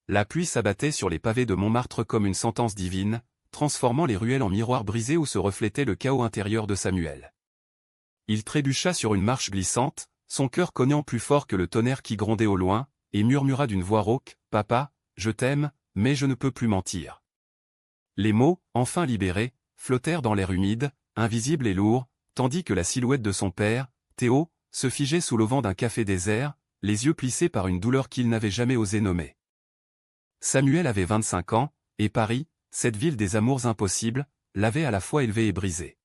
La pluie s'abattait sur les pavés de Montmartre comme une sentence divine, transformant les ruelles en miroirs brisés où se reflétait le chaos intérieur de Samuel. Il trébucha sur une marche glissante, son cœur cognant plus fort que le tonnerre qui grondait au loin, et murmura d'une voix rauque, « Papa, je t'aime, mais je ne peux plus mentir. » Les mots, enfin libérés, flottèrent dans l'air humide, invisible et lourd, tandis que la silhouette de son père, Théo, se figeait sous l'auvent d'un café désert, les yeux plissés par une douleur qu'il n'avait jamais osé nommer. Samuel avait 25 ans, et Paris, cette ville des amours impossibles, l'avait à la fois élevé et brisé.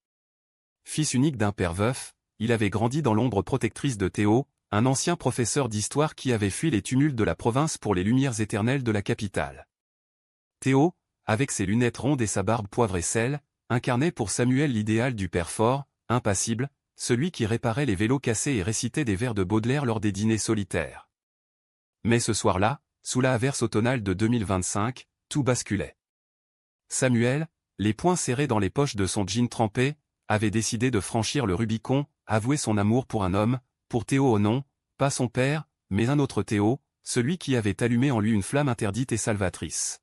Fils unique d'un père veuf, il avait grandi dans l'ombre protectrice de Théo, un ancien professeur d'histoire qui avait fui les tumultes de la province pour les lumières éternelles de la capitale. Théo, avec ses lunettes rondes et sa barbe poivre et sel, incarnait pour Samuel l'idéal du père fort, impassible, celui qui réparait les vélos cassés et récitait des vers de Baudelaire lors des dîners solitaires. Mais ce soir-là, sous la averse automnale de 2025, tout basculait. Samuel, les poings serrés dans les poches de son jean trempé, avait décidé de franchir le Rubicon, avouer son amour pour un homme, pour Théo non, pas son père, mais un autre Théo, celui qui avait allumé en lui une flamme interdite et salvatrice.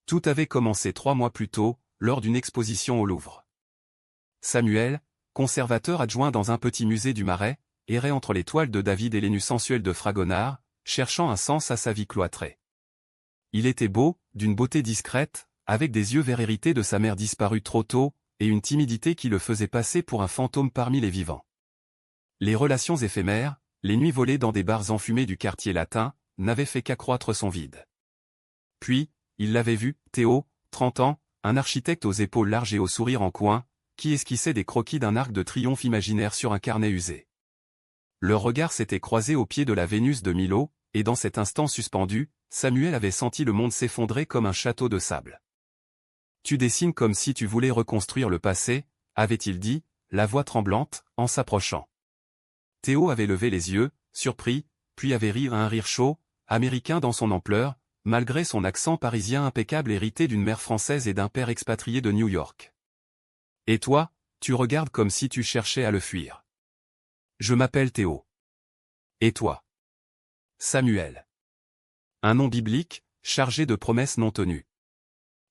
Tout avait commencé 3 mois plus tôt, lors d'une exposition au Louvre. Samuel, conservateur adjoint dans un petit musée du Marais, errait entre les toiles de David et les nus sensuels de Fragonard, cherchant un sens à sa vie cloîtrée. Il était beau, d'une beauté discrète, avec des yeux verts hérités de sa mère disparue trop tôt, et une timidité qui le faisait passer pour un fantôme parmi les vivants. Les relations éphémères, les nuits volées dans des bars enfumés du quartier latin, n'avaient fait qu'accroître son vide. Puis, il l'avait vu, Théo, 30 ans, un architecte aux épaules larges et au sourire en coin, qui esquissait des croquis d'un arc de triomphe imaginaire sur un carnet usé. Leurs regards s'étaient croisés au pied de la Vénus de Milo, et dans cet instant suspendu, Samuel avait senti le monde s'effondrer comme un château de sable. « Tu dessines comme si tu voulais reconstruire le passé », avait-il dit, la voix tremblante, en s'approchant. Théo avait levé les yeux, surpris, puis avait ri un rire chaud, américain dans son ampleur, malgré son accent parisien impeccable hérité d'une mère française et d'un père expatrié de New York. « Et toi, tu regardes comme si tu cherchais à le fuir. »« Je m'appelle Théo. »« Et toi ?»« Samuel. » Un nom biblique, chargé de promesses non tenues.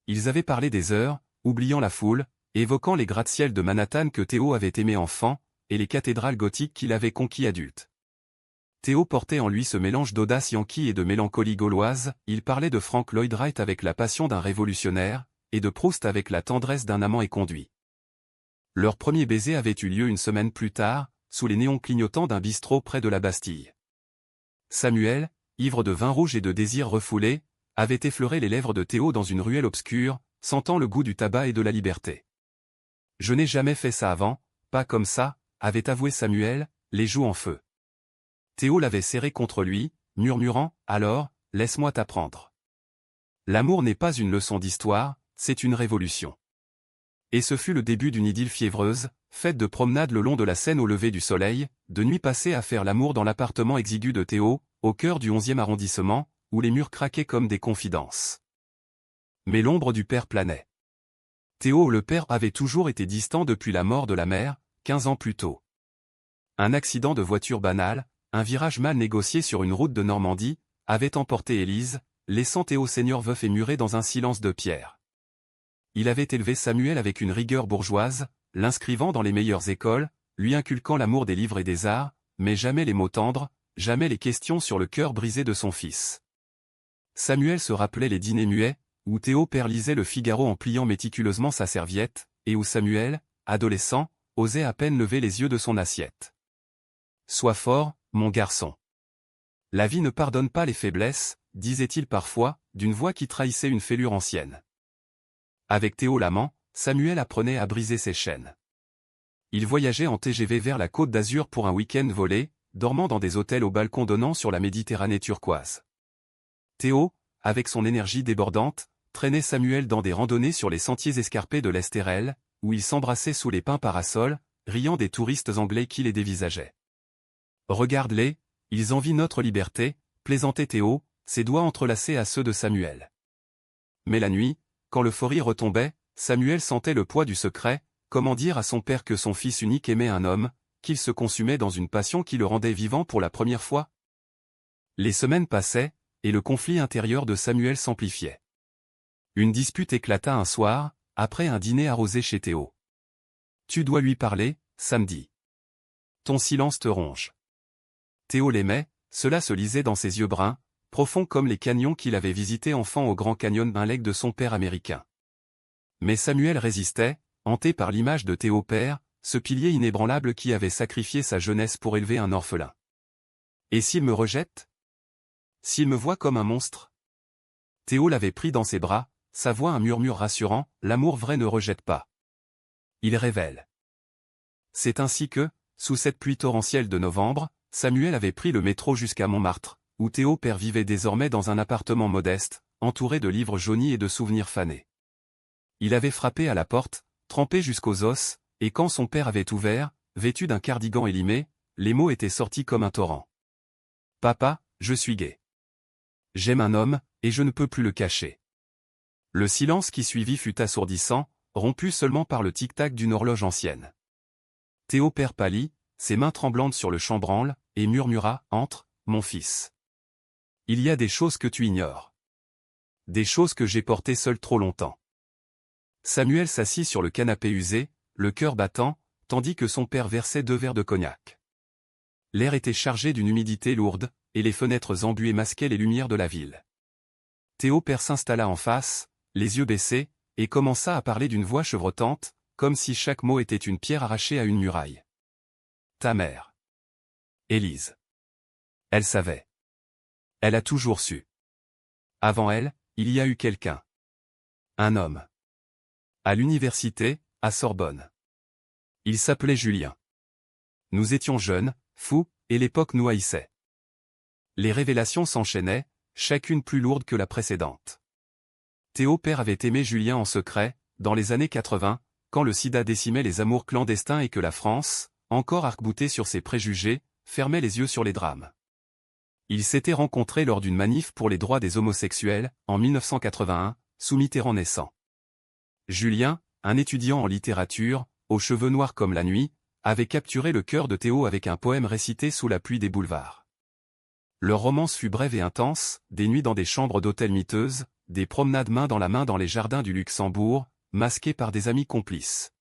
Ils avaient parlé des heures, oubliant la foule, évoquant les gratte-ciels de Manhattan que Théo avait aimés enfant, et les cathédrales gothiques qu'il avait conquis adulte. Théo portait en lui ce mélange d'audace yankee et de mélancolie gauloise, il parlait de Frank Lloyd Wright avec la passion d'un révolutionnaire, et de Proust avec la tendresse d'un amant éconduit. Leur premier baiser avait eu lieu une semaine plus tard, sous les néons clignotants d'un bistrot près de la Bastille. Samuel, ivre de vin rouge et de désirs refoulés, avait effleuré les lèvres de Théo dans une ruelle obscure, sentant le goût du tabac et de la liberté. « Je n'ai jamais fait ça avant, pas comme ça », avait avoué Samuel, les joues en feu. Théo l'avait serré contre lui, murmurant, « Alors, laisse-moi t'apprendre. L'amour n'est pas une leçon d'histoire, c'est une révolution. » Et ce fut le début d'une idylle fiévreuse, faite de promenades le long de la Seine au lever du soleil, de nuits passées à faire l'amour dans l'appartement exigu de Théo, au cœur du 11e arrondissement, où les murs craquaient comme des confidences. Mais l'ombre du père planait. Théo le père avait toujours été distant depuis la mort de la mère, 15 ans plus tôt. Un accident de voiture banal, un virage mal négocié sur une route de Normandie, avait emporté Élise, laissant Théo senior veuf et muré dans un silence de pierre. Il avait élevé Samuel avec une rigueur bourgeoise, l'inscrivant dans les meilleures écoles, lui inculquant l'amour des livres et des arts, mais jamais les mots tendres, jamais les questions sur le cœur brisé de son fils. Samuel se rappelait les dîners muets, où Théo père lisait le Figaro en pliant méticuleusement sa serviette, et où Samuel, adolescent, osait à peine lever les yeux de son assiette. « Sois fort, mon garçon. La vie ne pardonne pas les faiblesses, » disait-il parfois, d'une voix qui trahissait une fêlure ancienne. Avec Théo l'amant, Samuel apprenait à briser ses chaînes. Il voyageait en TGV vers la Côte d'Azur pour un week-end volé, dormant dans des hôtels au balcon donnant sur la Méditerranée turquoise. Théo, avec son énergie débordante, traînait Samuel dans des randonnées sur les sentiers escarpés de l'Estérel, où ils s'embrassaient sous les pins parasols, riant des touristes anglais qui les dévisageaient. « Regarde-les, ils envient notre liberté », plaisantait Théo, ses doigts entrelacés à ceux de Samuel. Mais la nuit, quand l'euphorie retombait, Samuel sentait le poids du secret, comment dire à son père que son fils unique aimait un homme, qu'il se consumait dans une passion qui le rendait vivant pour la première fois. Les semaines passaient, et le conflit intérieur de Samuel s'amplifiait. Une dispute éclata un soir, après un dîner arrosé chez Théo. « Tu dois lui parler, samedi. Ton silence te ronge. » Théo l'aimait, cela se lisait dans ses yeux bruns, profonds comme les canyons qu'il avait visités enfant au Grand Canyon d'un lac de son père américain. Mais Samuel résistait, hanté par l'image de Théo père, ce pilier inébranlable qui avait sacrifié sa jeunesse pour élever un orphelin. Et s'il me rejette? S'il me voit comme un monstre? Théo l'avait pris dans ses bras, sa voix un murmure rassurant, l'amour vrai ne rejette pas. Il révèle. C'est ainsi que, sous cette pluie torrentielle de novembre, Samuel avait pris le métro jusqu'à Montmartre, où Théo père vivait désormais dans un appartement modeste, entouré de livres jaunis et de souvenirs fanés. Il avait frappé à la porte, trempé jusqu'aux os, et quand son père avait ouvert, vêtu d'un cardigan élimé, les mots étaient sortis comme un torrent. « Papa, je suis gay. J'aime un homme, et je ne peux plus le cacher. » Le silence qui suivit fut assourdissant, rompu seulement par le tic-tac d'une horloge ancienne. Théo père pâlit, ses mains tremblantes sur le chambranle, et murmura, « Entre, mon fils. Il y a des choses que tu ignores. Des choses que j'ai portées seul trop longtemps. » Samuel s'assit sur le canapé usé, le cœur battant, tandis que son père versait 2 verres de cognac. L'air était chargé d'une humidité lourde, et les fenêtres embuées masquaient les lumières de la ville. Théo père s'installa en face, les yeux baissés, et commença à parler d'une voix chevrotante, comme si chaque mot était une pierre arrachée à une muraille. « Ta mère. Élise. Elle savait. Elle a toujours su. Avant elle, il y a eu quelqu'un. Un homme. À l'université, à Sorbonne. Il s'appelait Julien. Nous étions jeunes, fous, et l'époque nous haïssait. Les révélations s'enchaînaient, chacune plus lourde que la précédente. Théo père avait aimé Julien en secret, dans les années 80, quand le sida décimait les amours clandestins et que la France, encore arc-boutée sur ses préjugés, fermait les yeux sur les drames. Ils s'étaient rencontrés lors d'une manif pour les droits des homosexuels, en 1981, sous Mitterrand naissant. Julien, un étudiant en littérature, aux cheveux noirs comme la nuit, avait capturé le cœur de Théo avec un poème récité sous la pluie des boulevards. Leur romance fut brève et intense, des nuits dans des chambres d'hôtel miteuses, des promenades main dans la main dans les jardins du Luxembourg, masqués par des amis complices.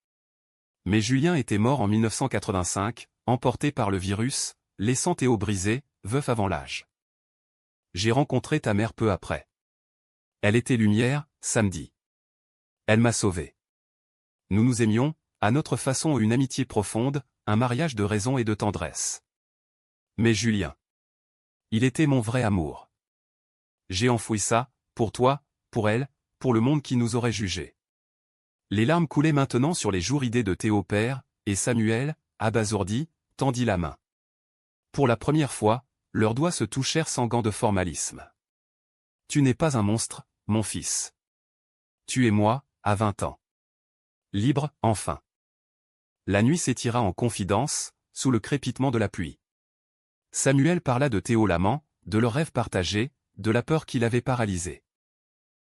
Mais Julien était mort en 1985, emporté par le virus, laissant Théo brisé, veuf avant l'âge. J'ai rencontré ta mère peu après. Elle était lumière, samedi. Elle m'a sauvé. Nous nous aimions, à notre façon une amitié profonde, un mariage de raison et de tendresse. Mais Julien. Il était mon vrai amour. J'ai enfoui ça, pour toi, pour elle, pour le monde qui nous aurait jugés. Les larmes coulaient maintenant sur les joues ridées de Théo père, et Samuel, abasourdi, tendit la main. Pour la première fois, leurs doigts se touchèrent sans gants de formalisme. Tu n'es pas un monstre, mon fils. Tu es moi, à 20 ans. Libre, enfin. La nuit s'étira en confidence, sous le crépitement de la pluie. Samuel parla de Théo l'amant, de leurs rêves partagés, de la peur qui l'avait paralysé.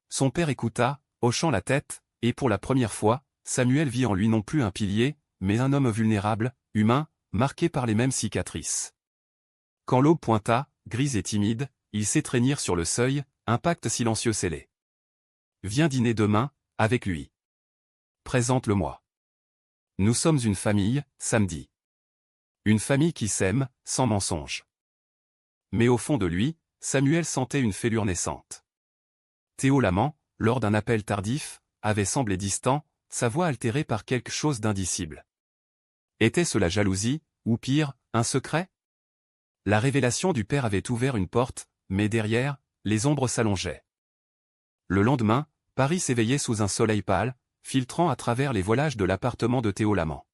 Son père écouta, hochant la tête, et pour la première fois, Samuel vit en lui non plus un pilier, mais un homme vulnérable, humain, marqué par les mêmes cicatrices. Quand l'aube pointa, grise et timide, ils s'étreignirent sur le seuil, un pacte silencieux scellé. Viens dîner demain, avec lui. Présente-le-moi. Nous sommes une famille, samedi. Une famille qui s'aime, sans mensonge. Mais au fond de lui, Samuel sentait une fêlure naissante. Théo l'amant, lors d'un appel tardif, avait semblé distant, sa voix altérée par quelque chose d'indicible. Était-ce la jalousie, ou pire, un secret? La révélation du père avait ouvert une porte, mais derrière, les ombres s'allongeaient. Le lendemain, Paris s'éveillait sous un soleil pâle, filtrant à travers les voilages de l'appartement de Théo l'amant.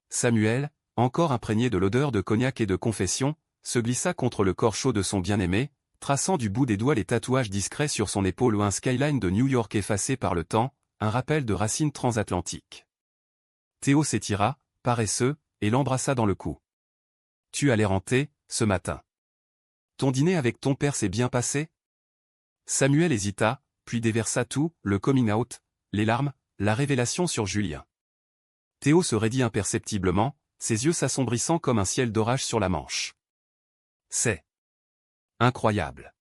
Samuel, encore imprégné de l'odeur de cognac et de confession, se glissa contre le corps chaud de son bien-aimé, traçant du bout des doigts les tatouages discrets sur son épaule ou un skyline de New York effacé par le temps, un rappel de racines transatlantiques. Théo s'étira, paresseux, et l'embrassa dans le cou. « Tu as l'air hanté, ce matin. Ton dîner avec ton père s'est bien passé ?» Samuel hésita, puis déversa tout, le coming out, les larmes, la révélation sur Julien. Théo se raidit imperceptiblement, ses yeux s'assombrissant comme un ciel d'orage sur la Manche. « C'est incroyable.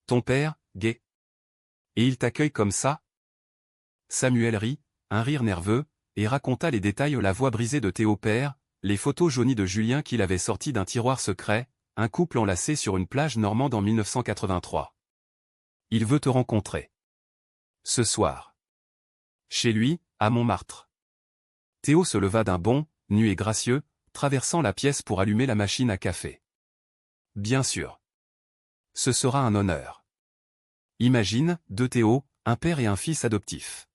Ton père, gay. Et il t'accueille comme ça? Samuel rit, un rire nerveux, et raconta les détails, la voix brisée de Théo père, les photos jaunies de Julien qu'il avait sorties d'un tiroir secret, un couple enlacé sur une plage normande en 1983. Il veut te rencontrer. Ce soir. Chez lui, à Montmartre. Théo se leva d'un bond, nu et gracieux, traversant la pièce pour allumer la machine à café. Bien sûr. Ce sera un honneur. Imagine, deux Théo, un père et un fils adoptifs.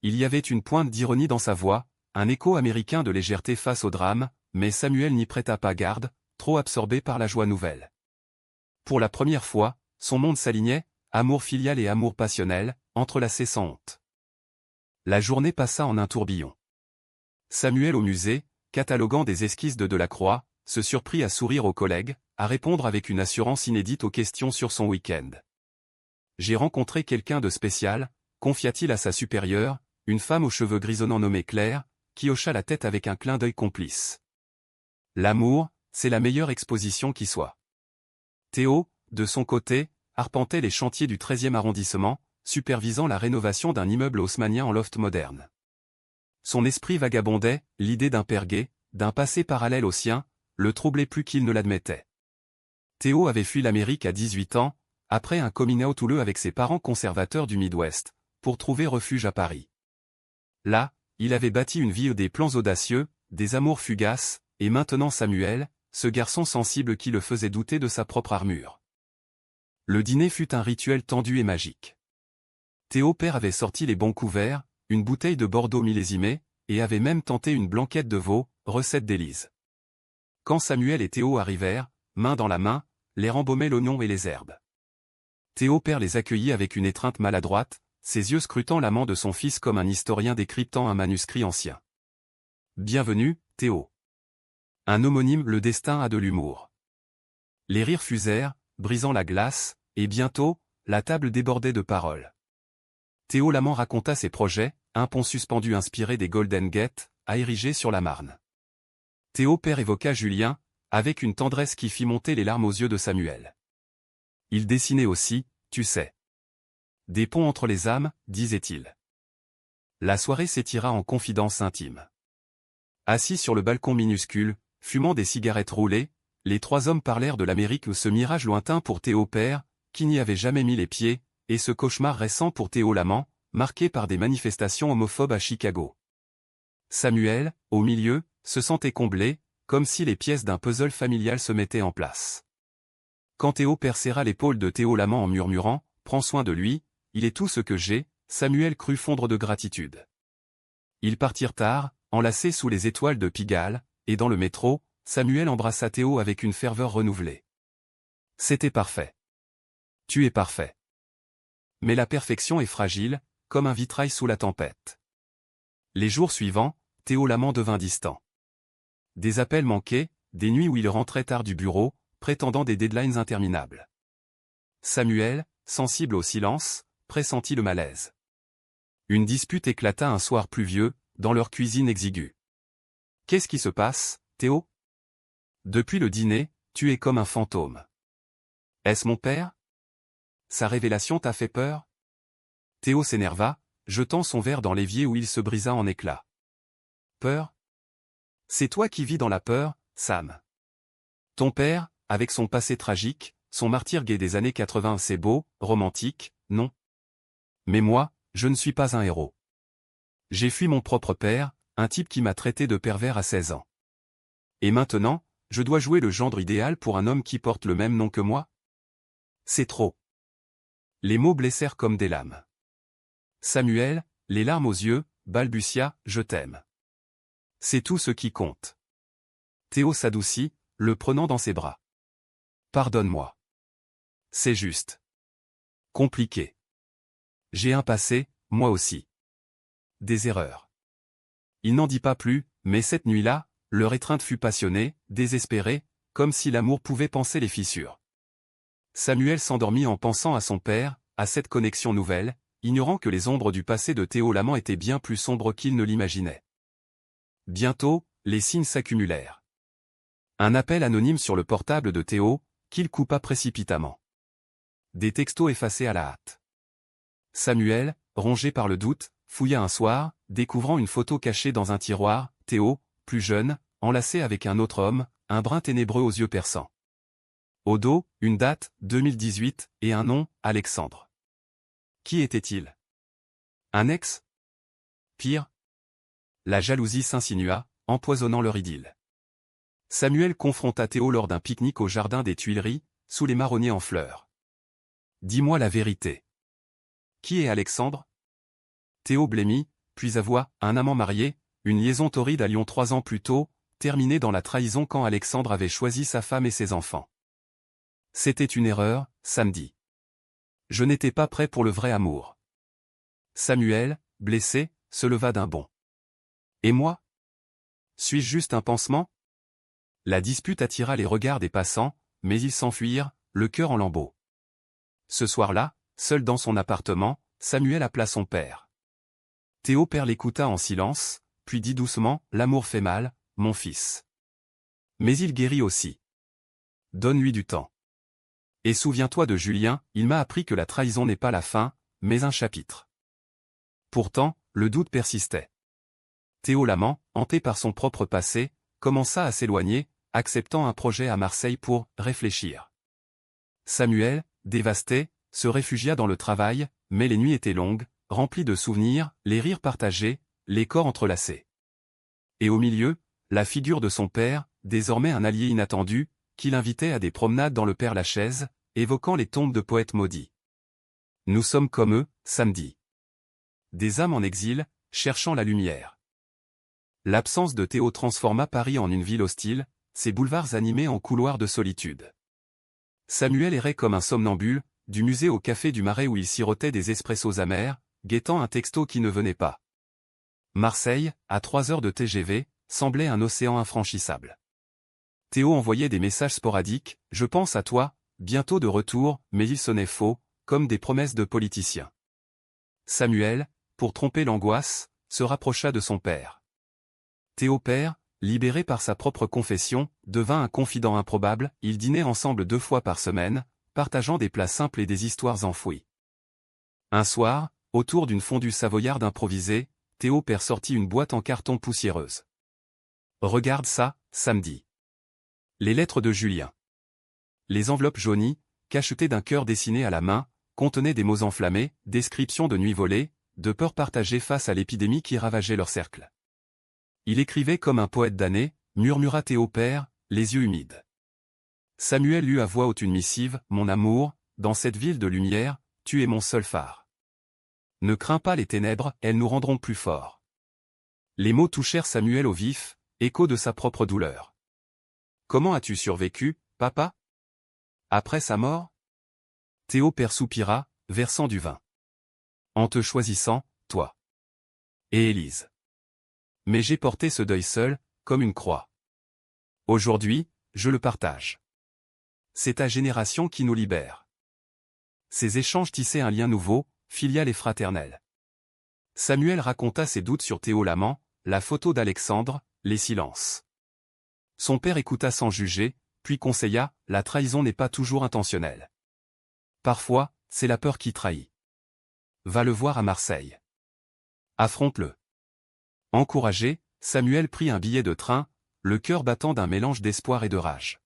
Il y avait une pointe d'ironie dans sa voix, un écho américain de légèreté face au drame, mais Samuel n'y prêta pas garde, trop absorbé par la joie nouvelle. Pour la première fois, son monde s'alignait, amour filial et amour passionnel, entrelacés sans honte. La journée passa en un tourbillon. Samuel au musée, cataloguant des esquisses de Delacroix, se surprit à sourire aux collègues, à répondre avec une assurance inédite aux questions sur son week-end. J'ai rencontré quelqu'un de spécial, confia-t-il à sa supérieure, une femme aux cheveux grisonnants nommée Claire, qui hocha la tête avec un clin d'œil complice. L'amour, c'est la meilleure exposition qui soit. Théo, de son côté, arpentait les chantiers du 13e arrondissement, supervisant la rénovation d'un immeuble haussmannien en loft moderne. Son esprit vagabondait, l'idée d'un père gay, d'un passé parallèle au sien, le troublait plus qu'il ne l'admettait. Théo avait fui l'Amérique à 18 ans, après un coming out houleux avec ses parents conservateurs du Midwest, pour trouver refuge à Paris. Là, il avait bâti une vie des plans audacieux, des amours fugaces, et maintenant Samuel, ce garçon sensible qui le faisait douter de sa propre armure. Le dîner fut un rituel tendu et magique. Théo père avait sorti les bons couverts, une bouteille de Bordeaux millésimée, et avait même tenté une blanquette de veau, recette d'Élise. Quand Samuel et Théo arrivèrent, main dans la main, l'air embaumait l'oignon et les herbes. Théo père les accueillit avec une étreinte maladroite, ses yeux scrutant l'amant de son fils comme un historien décryptant un manuscrit ancien. Bienvenue, Théo. Un homonyme, le destin a de l'humour. Les rires fusèrent, brisant la glace, et bientôt, la table débordait de paroles. Théo l'amant raconta ses projets, un pont suspendu inspiré des Golden Gate, à ériger sur la Marne. Théo père évoqua Julien, avec une tendresse qui fit monter les larmes aux yeux de Samuel. Il dessinait aussi, tu sais. Des ponts entre les âmes, disait-il. La soirée s'étira en confidences intimes. Assis sur le balcon minuscule, fumant des cigarettes roulées, les trois hommes parlèrent de l'Amérique, ce mirage lointain pour Théo père, qui n'y avait jamais mis les pieds, et ce cauchemar récent pour Théo l'amant, marqué par des manifestations homophobes à Chicago. Samuel, au milieu, se sentait comblé, comme si les pièces d'un puzzle familial se mettaient en place. Quand Théo père serra l'épaule de Théo l'amant en murmurant « Prends soin de lui, il est tout ce que j'ai », Samuel crut fondre de gratitude. Ils partirent tard, enlacés sous les étoiles de Pigalle, et dans le métro, Samuel embrassa Théo avec une ferveur renouvelée. C'était parfait. Tu es parfait. Mais la perfection est fragile, comme un vitrail sous la tempête. Les jours suivants, Théo l'amant devint distant. Des appels manqués, des nuits où il rentrait tard du bureau, prétendant des deadlines interminables. Samuel, sensible au silence, pressentit le malaise. Une dispute éclata un soir pluvieux, dans leur cuisine exiguë. « Qu'est-ce qui se passe, Théo ? Depuis le dîner, tu es comme un fantôme. Est-ce mon père ? Sa révélation t'a fait peur ? » Théo s'énerva, jetant son verre dans l'évier où il se brisa en éclats. « Peur ? C'est toi qui vis dans la peur, Sam. Ton père, avec son passé tragique, son martyr gay des années 80, c'est beau, romantique, non ? Mais moi, je ne suis pas un héros. J'ai fui mon propre père, un type qui m'a traité de pervers à 16 ans. Et maintenant, je dois jouer le gendre idéal pour un homme qui porte le même nom que moi ? C'est trop. » Les mots blessèrent comme des lames. Samuel, les larmes aux yeux, balbutia « Je t'aime. » C'est tout ce qui compte. Théo s'adoucit, le prenant dans ses bras. Pardonne-moi. C'est juste. Compliqué. J'ai un passé, moi aussi. Des erreurs. Il n'en dit pas plus, mais cette nuit-là, leur étreinte fut passionnée, désespérée, comme si l'amour pouvait panser les fissures. Samuel s'endormit en pensant à son père, à cette connexion nouvelle, ignorant que les ombres du passé de Théo l'amant étaient bien plus sombres qu'il ne l'imaginait. Bientôt, les signes s'accumulèrent. Un appel anonyme sur le portable de Théo, qu'il coupa précipitamment. des textos effacés à la hâte. Samuel, rongé par le doute, fouilla un soir, découvrant une photo cachée dans un tiroir, Théo, plus jeune, enlacé avec un autre homme, un brun ténébreux aux yeux perçants. Au dos, une date, 2018, et un nom, Alexandre. Qui était-il? Un ex? Pire? La jalousie s'insinua, empoisonnant leur idylle. Samuel confronta Théo lors d'un pique-nique au jardin des Tuileries, sous les marronniers en fleurs. Dis-moi la vérité. Qui est Alexandre? Théo blêmit, puis avoua, un amant marié, une liaison torride à Lyon 3 ans plus tôt, terminée dans la trahison quand Alexandre avait choisi sa femme et ses enfants. C'était une erreur, samedi. Je n'étais pas prêt pour le vrai amour. Samuel, blessé, se leva d'un bond. Et moi? Suis-je juste un pansement? La dispute attira les regards des passants, mais ils s'enfuirent, le cœur en lambeaux. Ce soir-là, seul dans son appartement, Samuel appela son père. Théo père l'écouta en silence, puis dit doucement, « L'amour fait mal, mon fils. Mais il guérit aussi. Donne-lui du temps. Et souviens-toi de Julien, il m'a appris que la trahison n'est pas la fin, mais un chapitre. » Pourtant, le doute persistait. Théo l'amant, hanté par son propre passé, commença à s'éloigner, acceptant un projet à Marseille pour « réfléchir ». Samuel, dévasté, se réfugia dans le travail, mais les nuits étaient longues, remplies de souvenirs, les rires partagés, les corps entrelacés. Et au milieu, la figure de son père, désormais un allié inattendu, qui l'invitait à des promenades dans le Père-Lachaise, évoquant les tombes de poètes maudits. Nous sommes comme eux, samedi. Des âmes en exil, cherchant la lumière. L'absence de Théo transforma Paris en une ville hostile, ses boulevards animés en couloirs de solitude. Samuel errait comme un somnambule, du musée au café du Marais où il sirotait des espressos amers, guettant un texto qui ne venait pas. Marseille, à 3 heures de TGV, semblait un océan infranchissable. Théo envoyait des messages sporadiques, « Je pense à toi, bientôt de retour », mais ils sonnaient faux, comme des promesses de politiciens. Samuel, pour tromper l'angoisse, se rapprocha de son père. Théo père, libéré par sa propre confession, devint un confident improbable, ils dînaient ensemble 2 fois par semaine, partageant des plats simples et des histoires enfouies. Un soir, autour d'une fondue savoyarde improvisée, Théo père sortit une boîte en carton poussiéreuse. « Regarde ça, samedi. » Les lettres de Julien. Les enveloppes jaunies, cachetées d'un cœur dessiné à la main, contenaient des mots enflammés, descriptions de nuits volées, de peurs partagées face à l'épidémie qui ravageait leur cercle. Il écrivait comme un poète damné, murmura Théo père, les yeux humides. Samuel lut à voix haute une missive, « Mon amour, dans cette ville de lumière, tu es mon seul phare. Ne crains pas les ténèbres, elles nous rendront plus forts. » Les mots touchèrent Samuel au vif, écho de sa propre douleur. « Comment as-tu survécu, papa? Après sa mort? » Théo père soupira, versant du vin. « En te choisissant, toi. Et Élise. Mais j'ai porté ce deuil seul, comme une croix. Aujourd'hui, je le partage. C'est ta génération qui nous libère. » Ces échanges tissaient un lien nouveau, filial et fraternel. Samuel raconta ses doutes sur Théo l'amant, la photo d'Alexandre, les silences. Son père écouta sans juger, puis conseilla, « La trahison n'est pas toujours intentionnelle. Parfois, c'est la peur qui trahit. Va le voir à Marseille. Affronte-le. » Encouragé, Samuel prit un billet de train, le cœur battant d'un mélange d'espoir et de rage.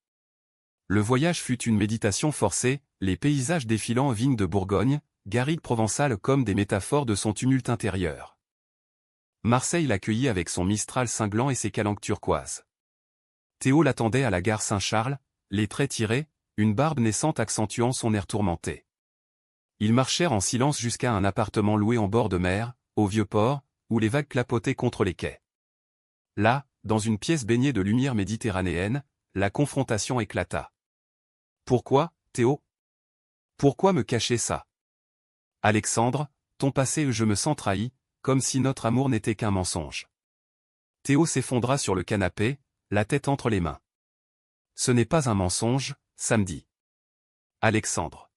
Le voyage fut une méditation forcée, les paysages défilant vignes de Bourgogne, garrigues provençales comme des métaphores de son tumulte intérieur. Marseille l'accueillit avec son Mistral cinglant et ses calanques turquoises. Théo l'attendait à la gare Saint-Charles, les traits tirés, une barbe naissante accentuant son air tourmenté. Ils marchèrent en silence jusqu'à un appartement loué en bord de mer, au Vieux-Port, où les vagues clapotaient contre les quais. Là, dans une pièce baignée de lumière méditerranéenne, la confrontation éclata. « Pourquoi, Théo? Pourquoi me cacher ça? Alexandre, ton passé, je me sens trahi, comme si notre amour n'était qu'un mensonge. » Théo s'effondra sur le canapé, la tête entre les mains. « Ce n'est pas un mensonge, samedi. Alexandre.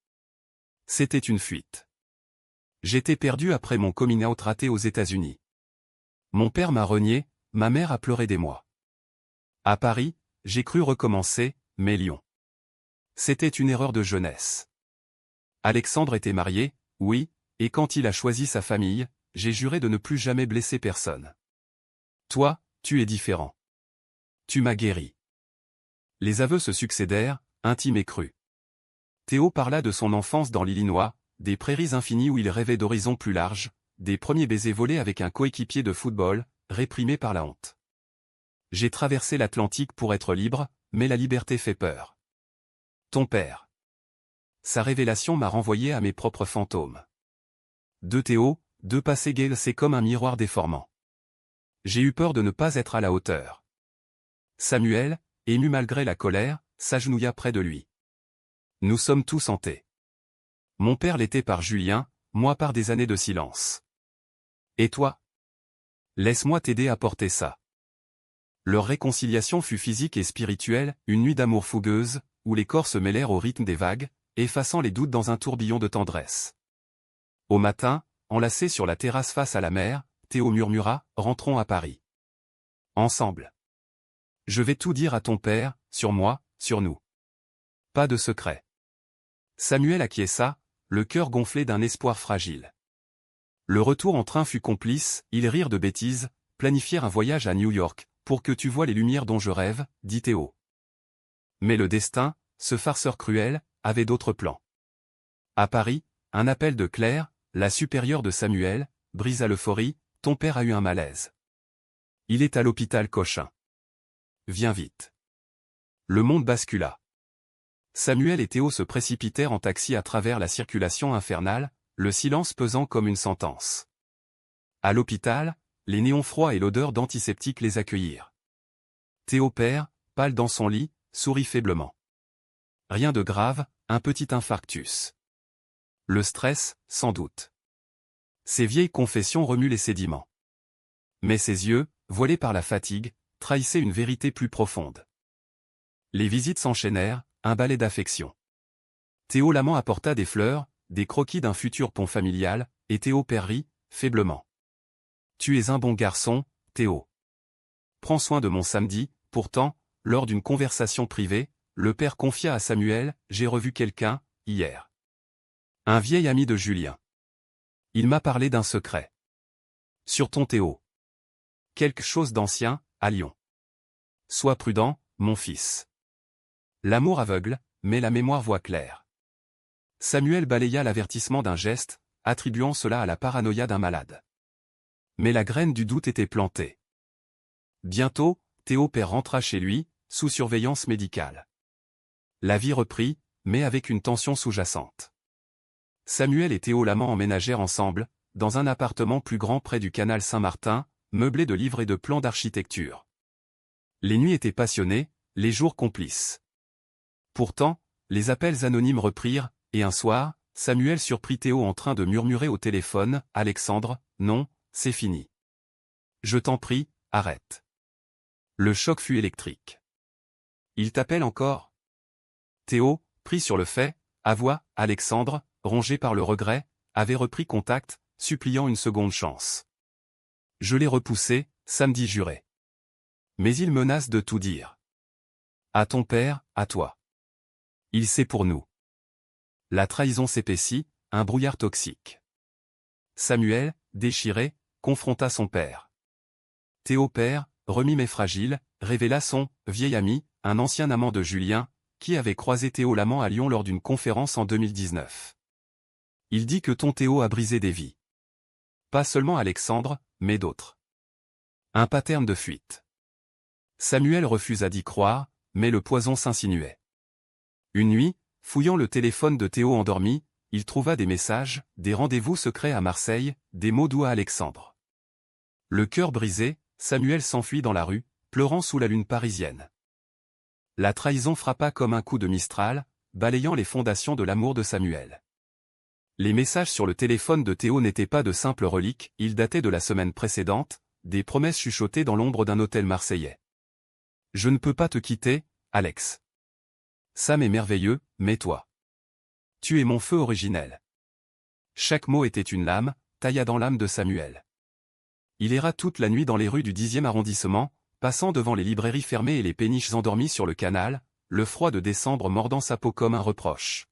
C'était une fuite. J'étais perdu après mon coming out raté aux États-Unis. Mon père m'a renié, ma mère a pleuré des mois. À Paris, j'ai cru recommencer, mais Lyon. C'était une erreur de jeunesse. Alexandre était marié, oui, et quand il a choisi sa famille, j'ai juré de ne plus jamais blesser personne. Toi, tu es différent. Tu m'as guéri. Les aveux se succédèrent, intimes et crus. Théo parla de son enfance dans l'Illinois, des prairies infinies où il rêvait d'horizons plus larges, des premiers baisers volés avec un coéquipier de football, réprimé par la honte. J'ai traversé l'Atlantique pour être libre, mais la liberté fait peur. Ton père. Sa révélation m'a renvoyé à mes propres fantômes. De Théo, deux passés gales, c'est comme un miroir déformant. J'ai eu peur de ne pas être à la hauteur. Samuel, ému malgré la colère, s'agenouilla près de lui. Nous sommes tous hantés. Mon père l'était par Julien, moi par des années de silence. Et toi? Laisse-moi t'aider à porter ça. Leur réconciliation fut physique et spirituelle, une nuit d'amour fougueuse, où les corps se mêlèrent au rythme des vagues, effaçant les doutes dans un tourbillon de tendresse. Au matin, enlacés sur la terrasse face à la mer, Théo murmura, rentrons à Paris. Ensemble. Je vais tout dire à ton père, sur moi, sur nous. Pas de secret. Samuel acquiesça, le cœur gonflé d'un espoir fragile. Le retour en train fut complice, ils rirent de bêtises, planifièrent un voyage à New York, pour que tu vois les lumières dont je rêve, dit Théo. Mais le destin, ce farceur cruel, avait d'autres plans. À Paris, un appel de Claire, la supérieure de Samuel, brisa l'euphorie, ton père a eu un malaise. Il est à l'hôpital Cochin. Viens vite. Le monde bascula. Samuel et Théo se précipitèrent en taxi à travers la circulation infernale, le silence pesant comme une sentence. À l'hôpital, les néons froids et l'odeur d'antiseptique les accueillirent. Théo père, pâle dans son lit, sourit faiblement. Rien de grave, un petit infarctus. Le stress, sans doute. Ces vieilles confessions remuent les sédiments. Mais ses yeux, voilés par la fatigue, trahissaient une vérité plus profonde. Les visites s'enchaînèrent, un balai d'affection. Théo l'amant apporta des fleurs, des croquis d'un futur pont familial, et Théo père rit, faiblement. Tu es un bon garçon, Théo. Prends soin de mon samedi, pourtant, lors d'une conversation privée, le père confia à Samuel, j'ai revu quelqu'un, hier. Un vieil ami de Julien. Il m'a parlé d'un secret. Sur ton Théo. Quelque chose d'ancien, à Lyon. Sois prudent, mon fils. L'amour aveugle, mais la mémoire voit clair. Samuel balaya l'avertissement d'un geste, attribuant cela à la paranoïa d'un malade. Mais la graine du doute était plantée. Bientôt, Théo père rentra chez lui, sous surveillance médicale. La vie reprit, mais avec une tension sous-jacente. Samuel et Théo l'amant emménagèrent ensemble, dans un appartement plus grand près du canal Saint-Martin, meublé de livres et de plans d'architecture. Les nuits étaient passionnées, les jours complices. Pourtant, les appels anonymes reprirent, et un soir, Samuel surprit Théo en train de murmurer au téléphone, « Alexandre, non, c'est fini. Je t'en prie, arrête. » Le choc fut électrique. « Il t'appelle encore ?» Théo, pris sur le fait, avoua, Alexandre, rongé par le regret, avait repris contact, suppliant une seconde chance. Je l'ai repoussé, samedi juré. Mais il menace de tout dire. À ton père, à toi. Il sait pour nous. La trahison s'épaissit, un brouillard toxique. Samuel, déchiré, confronta son père. Théo père, remis mais fragile, révéla son vieil ami, un ancien amant de Julien, qui avait croisé Théo l'amant à Lyon lors d'une conférence en 2019. Il dit que ton Théo a brisé des vies. Pas seulement Alexandre, mais d'autres. Un pattern de fuite. Samuel refusa d'y croire, mais le poison s'insinuait. Une nuit, fouillant le téléphone de Théo endormi, il trouva des messages, des rendez-vous secrets à Marseille, des mots doux à Alexandre. Le cœur brisé, Samuel s'enfuit dans la rue, pleurant sous la lune parisienne. La trahison frappa comme un coup de Mistral, balayant les fondations de l'amour de Samuel. Les messages sur le téléphone de Théo n'étaient pas de simples reliques, ils dataient de la semaine précédente, des promesses chuchotées dans l'ombre d'un hôtel marseillais. Je ne peux pas te quitter, Alex. Sam est merveilleux, mais toi. Tu es mon feu originel. Chaque mot était une lame, tailla dans l'âme de Samuel. Il erra toute la nuit dans les rues du 10e arrondissement, passant devant les librairies fermées et les péniches endormies sur le canal, le froid de décembre mordant sa peau comme un reproche.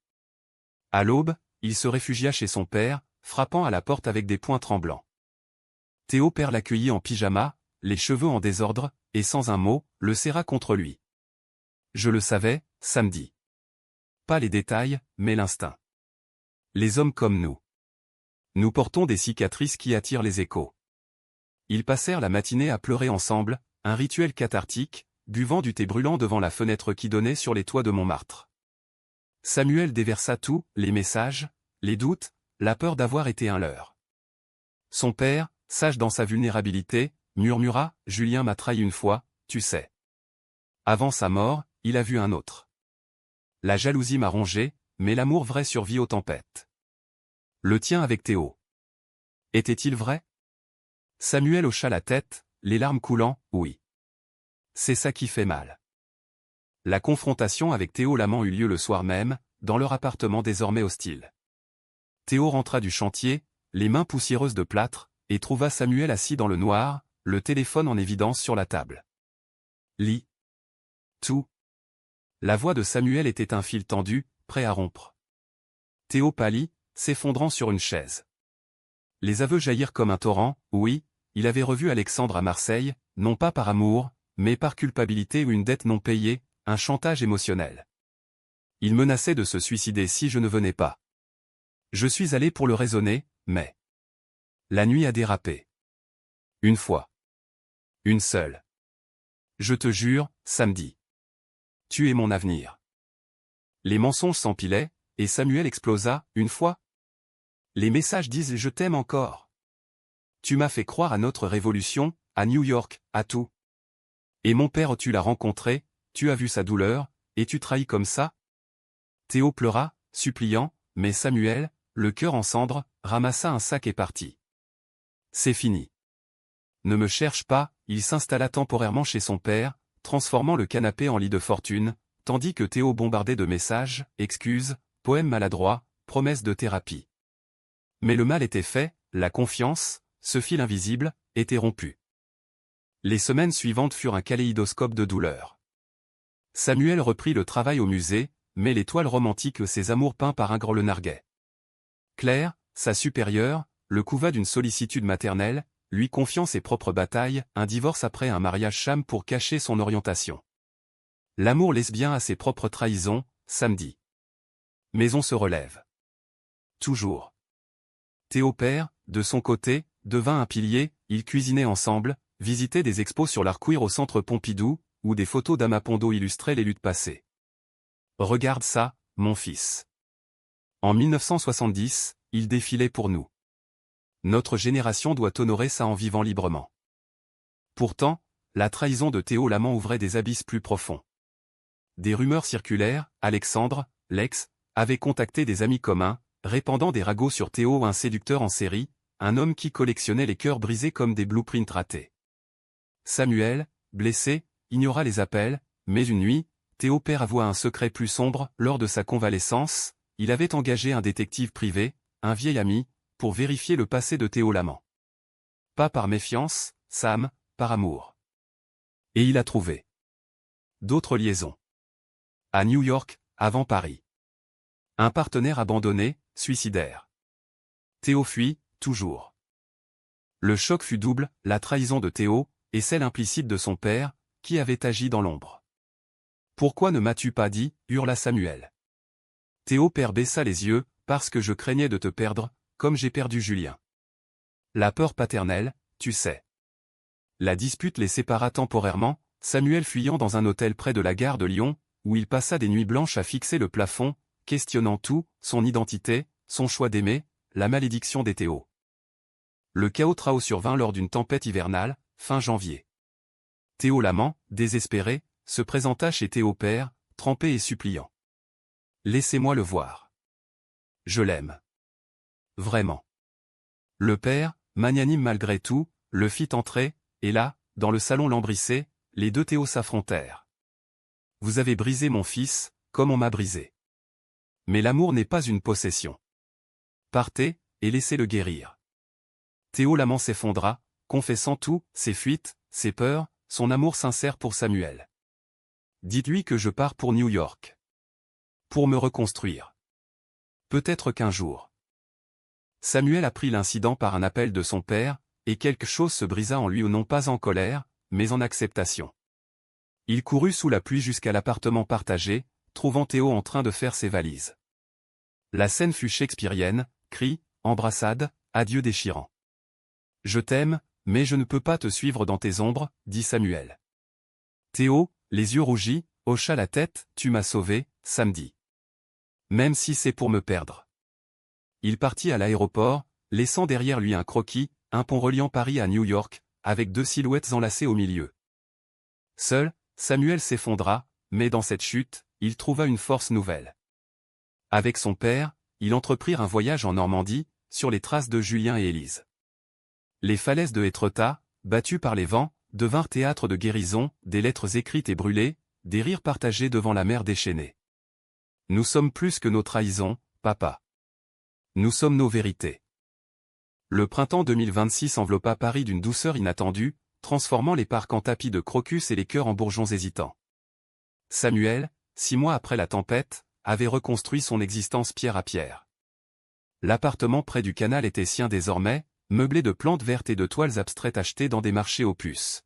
À l'aube, il se réfugia chez son père, frappant à la porte avec des poings tremblants. Théo père l'accueillit en pyjama, les cheveux en désordre, et sans un mot, le serra contre lui. Je le savais, samedi. Pas les détails, mais l'instinct. Les hommes comme nous. Nous portons des cicatrices qui attirent les échos. Ils passèrent la matinée à pleurer ensemble, un rituel cathartique, buvant du thé brûlant devant la fenêtre qui donnait sur les toits de Montmartre. Samuel déversa tout, les messages, les doutes, la peur d'avoir été un leurre. Son père, sage dans sa vulnérabilité, murmura « Julien m'a trahi une fois, tu sais. Avant sa mort, il a vu un autre. La jalousie m'a rongé, mais l'amour vrai survit aux tempêtes. Le tien avec Théo. Était-il vrai ?» Samuel hocha la tête, les larmes coulant, oui. C'est ça qui fait mal. La confrontation avec Théo Lamant eut lieu le soir même, dans leur appartement désormais hostile. Théo rentra du chantier, les mains poussiéreuses de plâtre, et trouva Samuel assis dans le noir, le téléphone en évidence sur la table. Lis. Tout. La voix de Samuel était un fil tendu, prêt à rompre. Théo pâlit, s'effondrant sur une chaise. Les aveux jaillirent comme un torrent, oui, il avait revu Alexandre à Marseille, non pas par amour, mais par culpabilité ou une dette non payée, un chantage émotionnel. Il menaçait de se suicider si je ne venais pas. Je suis allé pour le raisonner, mais... La nuit a dérapé. Une fois. Une seule. Je te jure, samedi. Tu es mon avenir. Les mensonges s'empilaient, et Samuel explosa, une fois. Les messages disent « Je t'aime encore ». Tu m'as fait croire à notre révolution, à New York, à tout. Et mon père, tu l'as rencontré, tu as vu sa douleur, et tu trahis comme ça? Théo pleura, suppliant, mais Samuel, le cœur en cendres, ramassa un sac et partit. C'est fini. Ne me cherche pas, il s'installa temporairement chez son père, transformant le canapé en lit de fortune, tandis que Théo bombardait de messages, excuses, poèmes maladroits, promesses de thérapie. Mais le mal était fait, la confiance, ce fil invisible, était rompu. Les semaines suivantes furent un kaléidoscope de douleurs. Samuel reprit le travail au musée, mais les toiles romantiques ses amours peints par Ingres le narguaient. Claire, sa supérieure, le couva d'une sollicitude maternelle, lui confiant ses propres batailles, un divorce après un mariage cham pour cacher son orientation. L'amour lesbien a ses propres trahisons, samedi. Mais on se relève. Toujours. Théo père, de son côté, devint un pilier, ils cuisinaient ensemble, visitaient des expos sur l'art queer au centre Pompidou, où des photos d'Amapondo illustraient les luttes passées. Regarde ça, mon fils. En 1970, il défilait pour nous. Notre génération doit honorer ça en vivant librement. Pourtant, la trahison de Théo Lamant ouvrait des abysses plus profonds. Des rumeurs circulèrent, Alexandre, l'ex, avait contacté des amis communs, répandant des ragots sur Théo, un séducteur en série, un homme qui collectionnait les cœurs brisés comme des blueprints ratés. Samuel, blessé, ignora les appels, mais une nuit, Théo père avoua un secret plus sombre. Lors de sa convalescence, il avait engagé un détective privé, un vieil ami, pour vérifier le passé de Théo Lamant. Pas par méfiance, Sam, par amour. Et il a trouvé d'autres liaisons. À New York, avant Paris. Un partenaire abandonné, suicidaire. Théo fuit, toujours. Le choc fut double, la trahison de Théo, et celle implicite de son père, qui avait agi dans l'ombre. Pourquoi ne m'as-tu pas dit, hurla Samuel. Théo père baissa les yeux, parce que je craignais de te perdre, comme j'ai perdu Julien. La peur paternelle, tu sais. La dispute les sépara temporairement, Samuel fuyant dans un hôtel près de la gare de Lyon, où il passa des nuits blanches à fixer le plafond, questionnant tout, son identité, son choix d'aimer, la malédiction des Théo. Le chaos trao survint lors d'une tempête hivernale, fin janvier. Théo Lamant, désespéré, se présenta chez Théo père, trempé et suppliant. Laissez-moi le voir. Je l'aime. Vraiment. Le père, magnanime malgré tout, le fit entrer, et là, dans le salon lambrissé, les deux Théo s'affrontèrent. Vous avez brisé mon fils, comme on m'a brisé. Mais l'amour n'est pas une possession. Partez, et laissez-le guérir. Théo Lamant s'effondra, confessant tout, ses fuites, ses peurs, son amour sincère pour Samuel. Dites-lui que je pars pour New York. Pour me reconstruire. Peut-être qu'un jour. Samuel apprit l'incident par un appel de son père, et quelque chose se brisa en lui non pas en colère, mais en acceptation. Il courut sous la pluie jusqu'à l'appartement partagé, trouvant Théo en train de faire ses valises. La scène fut shakespearienne, cris, embrassades, adieux déchirants. « Je t'aime, mais je ne peux pas te suivre dans tes ombres, » dit Samuel. Théo, les yeux rougis, hocha la tête, « Tu m'as sauvé, samedi. Même si c'est pour me perdre. » Il partit à l'aéroport, laissant derrière lui un croquis, un pont reliant Paris à New York, avec 2 silhouettes enlacées au milieu. Seul, Samuel s'effondra, mais dans cette chute, il trouva une force nouvelle. Avec son père, ils entreprirent un voyage en Normandie, sur les traces de Julien et Élise. Les falaises de Étretat, battues par les vents, devinrent théâtre de guérison, des lettres écrites et brûlées, des rires partagés devant la mer déchaînée. Nous sommes plus que nos trahisons, papa. Nous sommes nos vérités. Le printemps 2026 enveloppa Paris d'une douceur inattendue, transformant les parcs en tapis de crocus et les cœurs en bourgeons hésitants. Samuel, 6 mois après la tempête, avait reconstruit son existence pierre à pierre. L'appartement près du canal était sien désormais, meublé de plantes vertes et de toiles abstraites achetées dans des marchés aux puces.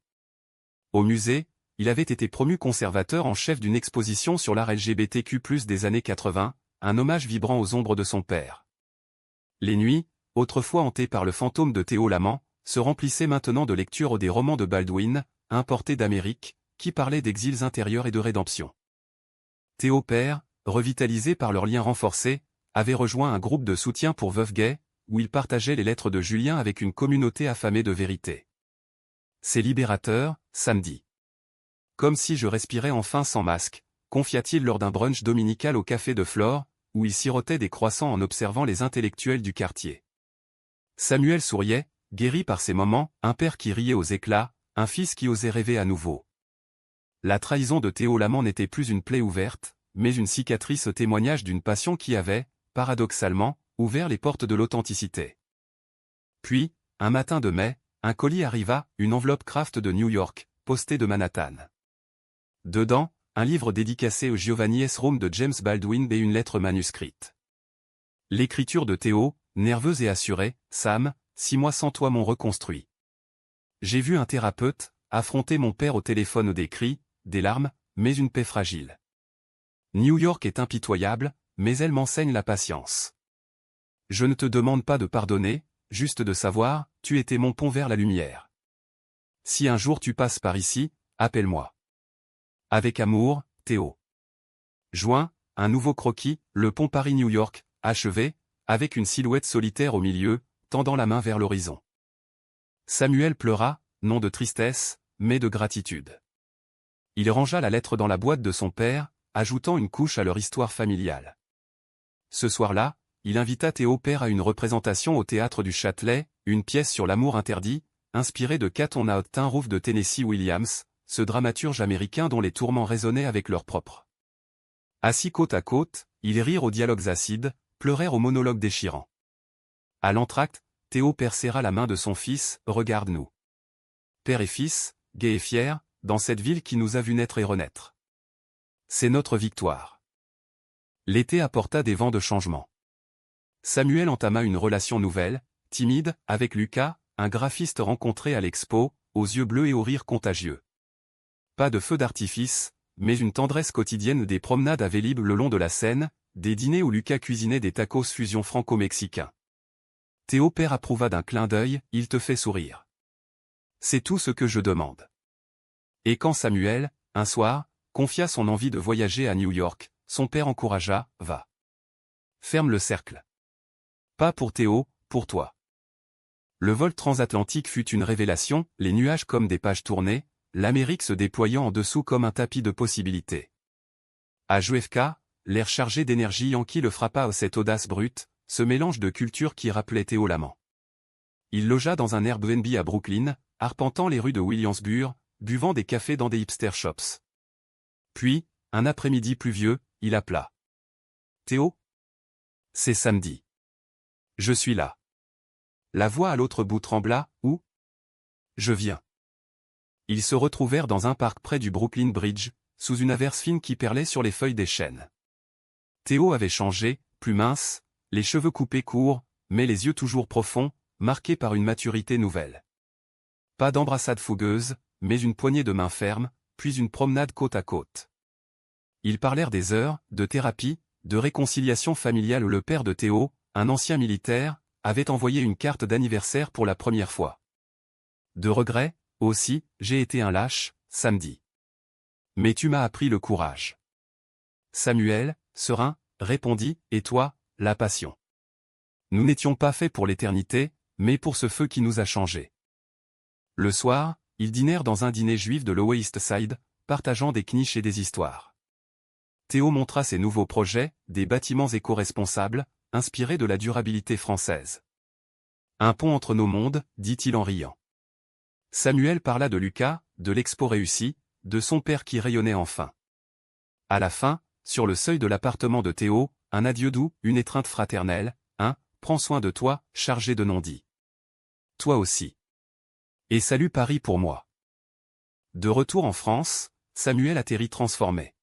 Au musée, il avait été promu conservateur en chef d'une exposition sur l'art LGBTQ+ des années 80, un hommage vibrant aux ombres de son père. Les nuits, autrefois hantées par le fantôme de Théo Lamant, se remplissaient maintenant de lectures des romans de Baldwin, importés d'Amérique, qui parlaient d'exils intérieurs et de rédemption. Théo père, revitalisé par leurs liens renforcés, avait rejoint un groupe de soutien pour veuves gays, où il partageait les lettres de Julien avec une communauté affamée de vérité. C'est libérateur, samedi. Comme si je respirais enfin sans masque, confia-t-il lors d'un brunch dominical au café de Flore, où il sirotait des croissants en observant les intellectuels du quartier. Samuel souriait, guéri par ces moments, un père qui riait aux éclats, un fils qui osait rêver à nouveau. La trahison de Théo Lamant n'était plus une plaie ouverte, mais une cicatrice au témoignage d'une passion qui avait, paradoxalement, ouvert les portes de l'authenticité. Puis, un matin de mai, un colis arriva, une enveloppe Kraft de New York, postée de Manhattan. Dedans, un livre dédicacé au Giovanni S. Rome de James Baldwin et une lettre manuscrite. L'écriture de Théo, nerveuse et assurée, « Sam, 6 mois sans toi m'ont reconstruit. J'ai vu un thérapeute, affronter mon père au téléphone des cris, des larmes, mais une paix fragile. New York est impitoyable, mais elle m'enseigne la patience. Je ne te demande pas de pardonner, juste de savoir, tu étais mon pont vers la lumière. Si un jour tu passes par ici, appelle-moi. Avec amour, Théo. » Juin, un nouveau croquis, le pont Paris-New York, achevé, avec une silhouette solitaire au milieu, tendant la main vers l'horizon. Samuel pleura, non de tristesse, mais de gratitude. Il rangea la lettre dans la boîte de son père, ajoutant une couche à leur histoire familiale. Ce soir-là, il invita Théo père à une représentation au théâtre du Châtelet, une pièce sur l'amour interdit, inspirée de Cat on a Tin Roof de Tennessee Williams, ce dramaturge américain dont les tourments résonnaient avec leurs propres. Assis côte à côte, ils rirent aux dialogues acides, pleurèrent aux monologues déchirants. À l'entracte, Théo père serra la main de son fils, « Regarde-nous. Père et fils, gais et fiers, dans cette ville qui nous a vu naître et renaître. C'est notre victoire. » L'été apporta des vents de changement. Samuel entama une relation nouvelle, timide, avec Lucas, un graphiste rencontré à l'expo, aux yeux bleus et au rire contagieux. Pas de feu d'artifice, mais une tendresse quotidienne, des promenades à Vélib le long de la Seine, des dîners où Lucas cuisinait des tacos fusion franco-mexicain. Théo père approuva d'un clin d'œil, « Il te fait sourire. C'est tout ce que je demande. » Et quand Samuel, un soir, confia son envie de voyager à New York, son père encouragea, « Va. Ferme le cercle. Pas pour Théo, pour toi. » Le vol transatlantique fut une révélation, les nuages comme des pages tournées, l'Amérique se déployant en dessous comme un tapis de possibilités. À JFK, l'air chargé d'énergie yankee le frappa à cette audace brute, ce mélange de culture qui rappelait Théo Lamant. Il logea dans un Airbnb à Brooklyn, arpentant les rues de Williamsburg, buvant des cafés dans des hipster shops. Puis, un après-midi pluvieux, il appela. « Théo ? C'est samedi. Je suis là. » La voix à l'autre bout trembla, « Où ? Je viens. » Ils se retrouvèrent dans un parc près du Brooklyn Bridge, sous une averse fine qui perlait sur les feuilles des chênes. Théo avait changé, plus mince, les cheveux coupés courts, mais les yeux toujours profonds, marqués par une maturité nouvelle. Pas d'embrassade fougueuse, mais une poignée de main ferme, puis une promenade côte à côte. Ils parlèrent des heures, de thérapie, de réconciliation familiale où le père de Théo, un ancien militaire, avait envoyé une carte d'anniversaire pour la première fois. De regrets, aussi, j'ai été un lâche, samedi. Mais tu m'as appris le courage. Samuel, serein, répondit, et toi, la passion. Nous n'étions pas faits pour l'éternité, mais pour ce feu qui nous a changés. Le soir, ils dînèrent dans un dîner juif de Lower East Side, partageant des kniches et des histoires. Théo montra ses nouveaux projets, des bâtiments éco-responsables, inspirés de la durabilité française. Un pont entre nos mondes, dit-il en riant. Samuel parla de Lucas, de l'expo réussie, de son père qui rayonnait enfin. À la fin, sur le seuil de l'appartement de Théo, un adieu doux, une étreinte fraternelle, prends soin de toi, chargé de non-dits. Toi aussi. Et salut Paris pour moi. De retour en France, Samuel atterrit transformé.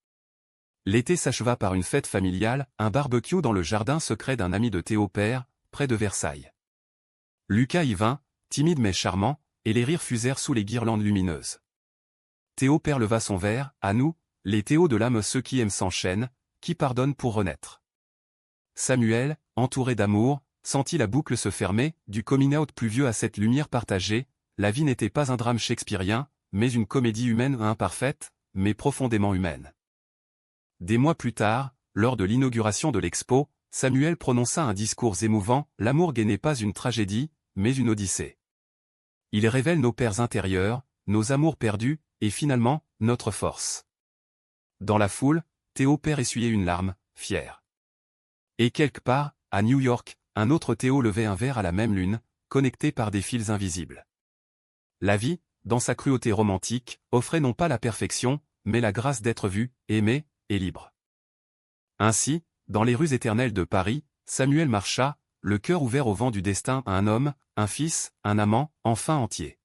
L'été s'acheva par une fête familiale, un barbecue dans le jardin secret d'un ami de Théo père, près de Versailles. Lucas y vint, timide mais charmant, et les rires fusèrent sous les guirlandes lumineuses. Théo père leva son verre, à nous, les Théos de l'âme, ceux qui aiment s'enchaînent, qui pardonnent pour renaître. Samuel, entouré d'amour, sentit la boucle se fermer, du coming out plus vieux à cette lumière partagée. La vie n'était pas un drame shakespearien, mais une comédie humaine imparfaite, mais profondément humaine. Des mois plus tard, lors de l'inauguration de l'expo, Samuel prononça un discours émouvant, l'amour gay n'est pas une tragédie, mais une odyssée. Il révèle nos peurs intérieurs, nos amours perdus, et finalement, notre force. Dans la foule, Théo père essuyait une larme, fier. Et quelque part, à New York, un autre Théo levait un verre à la même lune, connecté par des fils invisibles. La vie, dans sa cruauté romantique, offrait non pas la perfection, mais la grâce d'être vu, aimé, et libre. Ainsi, dans les rues éternelles de Paris, Samuel marcha, le cœur ouvert au vent du destin à un homme, un fils, un amant, enfin entier.